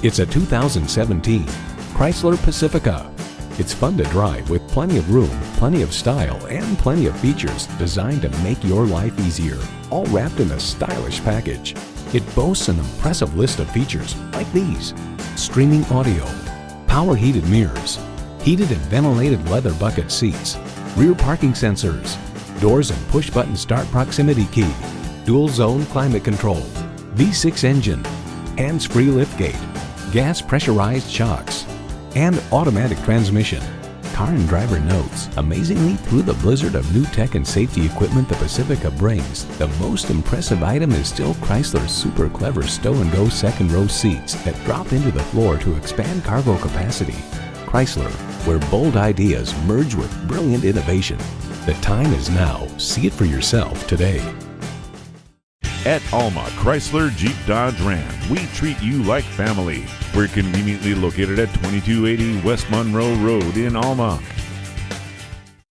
It's a 2017 Chrysler Pacifica. It's fun to drive with plenty of room, plenty of style, and plenty of features designed to make your life easier, all wrapped in a stylish package. It boasts an impressive list of features like these: streaming audio, power heated mirrors, heated and ventilated leather bucket seats, rear parking sensors, doors and push button start proximity key, dual zone climate control, V6 engine, hands-free liftgate, gas pressurized shocks, and automatic transmission. Car and Driver notes, amazingly, through the blizzard of new tech and safety equipment the Pacifica brings, the most impressive item is still Chrysler's super clever stow-and-go second row seats that drop into the floor to expand cargo capacity. Chrysler, where bold ideas merge with brilliant innovation. The time is now. See it for yourself today. At Alma Chrysler Jeep Dodge Ram, we treat you like family. We're conveniently located at 2280 West Monroe Road in Alma.